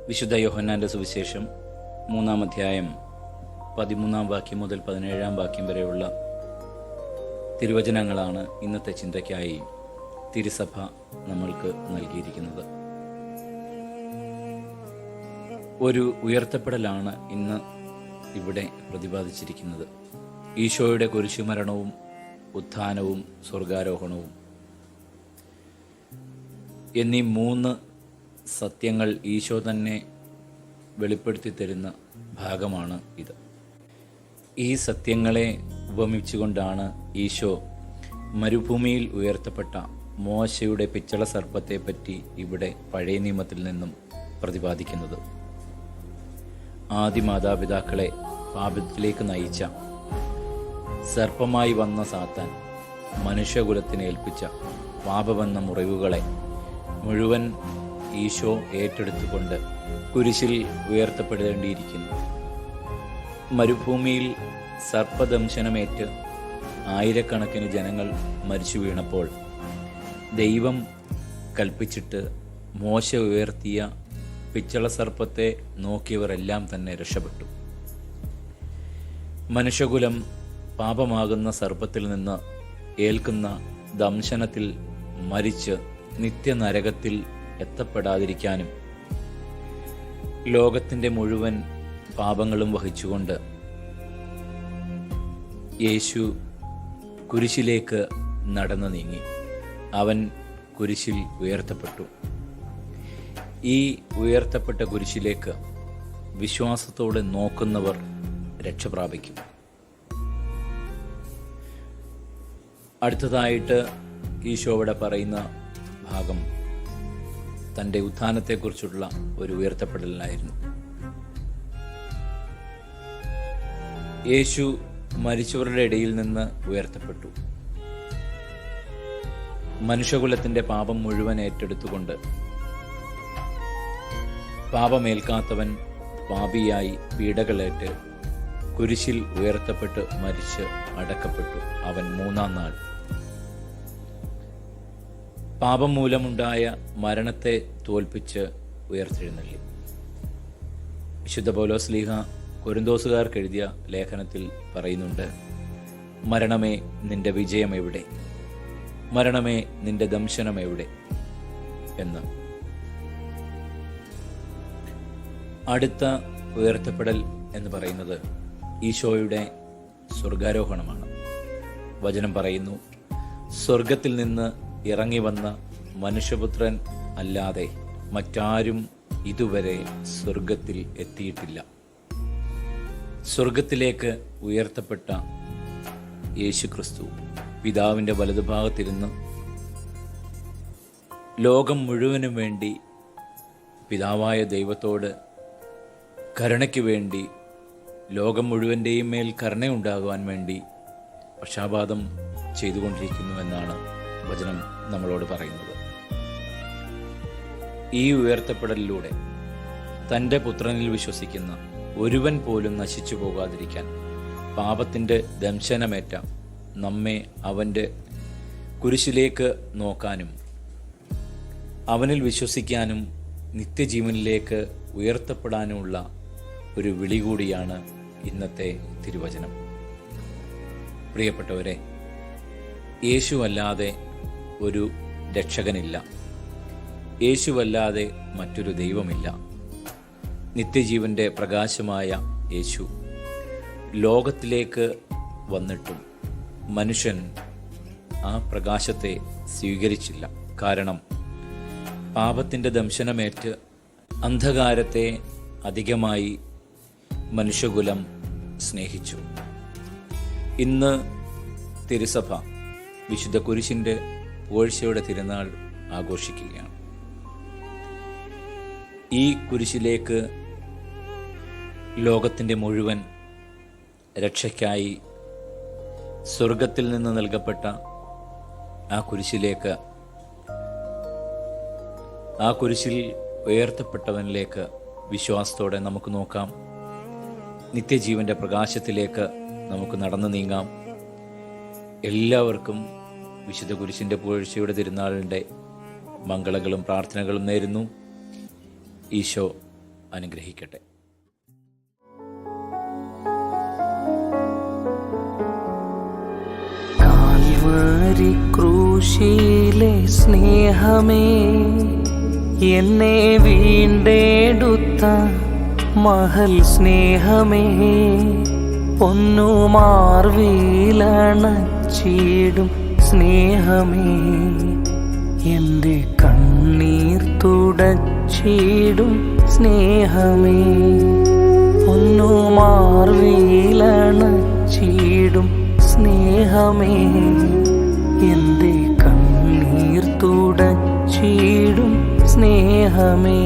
വിശുദ്ധ യോഹന്നാൻ്റെ സുവിശേഷം 3-ാം അധ്യായം 13-ാം വാക്യം മുതൽ 17-ാം വാക്യം വരെയുള്ള തിരുവചനങ്ങളാണ് ഇന്നത്തെ ചിന്തയ്ക്കായി തിരുസഭ നമ്മൾക്ക് നൽകിയിരിക്കുന്നത്. ഒരു ഉയർത്തപ്പെടലാണ് ഇന്ന് ഇവിടെ പ്രതിപാദിച്ചിരിക്കുന്നത്. ഈശോയുടെ കുരിശുമരണവും ഉത്ഥാനവും സ്വർഗാരോഹണവും എന്നീ 3 സത്യങ്ങൾ ഈശോ തന്നെ വെളിപ്പെടുത്തി തരുന്ന ഭാഗമാണ് ഇത്. ഈ സത്യങ്ങളെ ഉപമിച്ചുകൊണ്ടാണ് ഈശോ മരുഭൂമിയിൽ ഉയർത്തപ്പെട്ട മോശയുടെ പിച്ചള സർപ്പത്തെപ്പറ്റി ഇവിടെ പഴയ നിയമത്തിൽ നിന്നും പ്രതിപാദിക്കുന്നത്. ആദി മാതാപിതാക്കളെ പാപത്തിലേക്ക് നയിച്ച സർപ്പമായി വന്ന സാത്താൻ മനുഷ്യകുലത്തിന് ഏൽപ്പിച്ച പാപമെന്ന മുറിവുകളെ മുഴുവൻ ഈശോ ഏറ്റെടുത്തുകൊണ്ട് കുരിശിൽ ഉയർത്തപ്പെടേണ്ടിയിരിക്കുന്നു. മരുഭൂമിയിൽ സർപ്പദംശനമേറ്റ് ആയിരക്കണക്കിന് ജനങ്ങൾ മരിച്ചു വീണപ്പോൾ ദൈവം കൽപ്പിച്ചിട്ട് മോശ ഉയർത്തിയ പിച്ചള സർപ്പത്തെ നോക്കിയവരെല്ലാം തന്നെ രക്ഷപ്പെട്ടു. മനുഷ്യകുലം പാപമാകുന്ന സർപ്പത്തിൽ നിന്ന് ഏൽക്കുന്ന ദംശനത്തിൽ മരിച്ച് നിത്യനരകത്തിൽ എത്തപ്പെടാതിരിക്കാനും ലോകത്തിൻ്റെ മുഴുവൻ പാപങ്ങളും വഹിച്ചുകൊണ്ട് യേശു കുരിശിലേക്ക് നടന്നു നീങ്ങി. അവൻ കുരിശിൽ ഉയർത്തപ്പെട്ടു. ഈ ഉയർത്തപ്പെട്ട കുരിശിലേക്ക് വിശ്വാസത്തോടെ നോക്കുന്നവർ രക്ഷപ്രാപിക്കും. അടുത്തതായിട്ട് ഈശോവിടെ പറയുന്ന ഭാഗം തൻ്റെ ഉത്ഥാനത്തെക്കുറിച്ചുള്ള ഒരു ഉയർത്തപ്പെടലായിരുന്നു. യേശു മരിച്ചവരുടെ ഇടയിൽ നിന്ന് ഉയർത്തപ്പെട്ടു. മനുഷ്യകുലത്തിൻ്റെ പാപം മുഴുവൻ ഏറ്റെടുത്തുകൊണ്ട് പാപമേൽക്കാത്തവൻ പാപിയായി പീഡകളേറ്റ് കുരിശിൽ ഉയർത്തപ്പെട്ട് മരിച്ച് അടക്കപ്പെട്ടു. അവൻ 3-ാം നാൾ പാപം മൂലമുണ്ടായ മരണത്തെ തോൽപ്പിച്ച് ഉയർത്തെഴുന്നള്ളി. വിശുദ്ധ പൗലോസ്ലീഹ കൊരിന്തോസുകാർക്ക് എഴുതിയ ലേഖനത്തിൽ പറയുന്നുണ്ട്, മരണമേ നിന്റെ വിജയം എവിടെ, മരണമേ നിന്റെ ദംശനം എവിടെ എന്ന്. അടുത്ത ഉയർത്തപ്പെടൽ എന്ന് പറയുന്നത് ഈശോയുടെ സ്വർഗാരോഹണമാണ്. വചനം പറയുന്നു, സ്വർഗത്തിൽ നിന്ന് ഇറങ്ങി വന്ന മനുഷ്യപുത്രൻ അല്ലാതെ മറ്റാരും ഇതുവരെ സ്വർഗത്തിൽ എത്തിയിട്ടില്ല. സ്വർഗത്തിലേക്ക് ഉയർത്തപ്പെട്ട യേശുക്രിസ്തു പിതാവിൻ്റെ വലതുഭാഗത്തിരുന്ന് ലോകം മുഴുവനും വേണ്ടി പിതാവായ ദൈവത്തോട് കരുണയ്ക്ക് വേണ്ടി, ലോകം മുഴുവൻ്റെയും മേൽ കരുണയുണ്ടാകുവാൻ വേണ്ടി പക്ഷാപാതം ചെയ്തുകൊണ്ടിരിക്കുന്നുവെന്നാണ് വചനം നമ്മളോട് പറയുന്നത്. ഈ ഉയർത്തപ്പെടലിലൂടെ തൻ്റെ പുത്രനിൽ വിശ്വസിക്കുന്ന ഒരുവൻ പോലും നശിച്ചു പോകാതിരിക്കാൻ പാപത്തിൻ്റെ ദംശനമേറ്റ നമ്മെ അവൻ്റെ കുരിശിലേക്ക് നോക്കാനും അവനിൽ വിശ്വസിക്കാനും നിത്യജീവനിലേക്ക് ഉയർത്തപ്പെടാനുമുള്ള ഒരു വിളി കൂടിയാണ് ഇന്നത്തെ തിരുവചനം. പ്രിയപ്പെട്ടവരെ, യേശുവല്ലാതെ ഒരു രക്ഷകനില്ല. യേശുവല്ലാതെ മറ്റൊരു ദൈവമില്ല. നിത്യജീവൻ്റെ പ്രകാശമായ യേശു ലോകത്തിലേക്ക് വന്നിട്ടും മനുഷ്യൻ ആ പ്രകാശത്തെ സ്വീകരിച്ചില്ല. കാരണം പാപത്തിൻ്റെ ദംശനമേറ്റ് അന്ധകാരത്തെ അധികമായി മനുഷ്യകുലം സ്നേഹിച്ചു. ഇന്ന് തിരുസഭ വിശുദ്ധ കുരിശിൻ്റെ പുകഴ്ചയുടെ തിരുനാൾ ആഘോഷിക്കുകയാണ്. ഈ കുരിശിലേക്ക് ലോകത്തിൻ്റെ മുഴുവൻ രക്ഷയ്ക്കായി സ്വർഗത്തിൽ നിന്ന് നൽകപ്പെട്ട ആ കുരിശിലേക്ക്, ആ കുരിശിൽ ഉയർത്തപ്പെട്ടവനിലേക്ക് വിശ്വാസത്തോടെ നമുക്ക് നോക്കാം. നിത്യജീവൻ്റെ പ്രകാശത്തിലേക്ക് നമുക്ക് നടന്നു നീങ്ങാം. എല്ലാവർക്കും വിശുദ്ധ കുരിശിൻ്റെ പുകഴ്ചയുടെ തിരുനാളിൻ്റെ മംഗളങ്ങളും പ്രാർത്ഥനകളും നേരുന്നു. ഈശോ അനുഗ്രഹിക്കട്ടെ. കാൽവരി ക്രൂശിലെ സ്നേഹമേ, എന്നെ വീണ്ടെടുത്ത മഹൽ സ്നേഹമേ, പൊന്നുമാർവിലണച്ചിടും സ്നേഹമേ, എൻ്റെ കണ്ണീർ തുടച്ചിടും സ്നേഹമേ, പൊന്നുമാർവിലണച്ചിടും സ്നേഹമേ, എൻ്റെ കണ്ണീർ തുടച്ചിടും സ്നേഹമേ.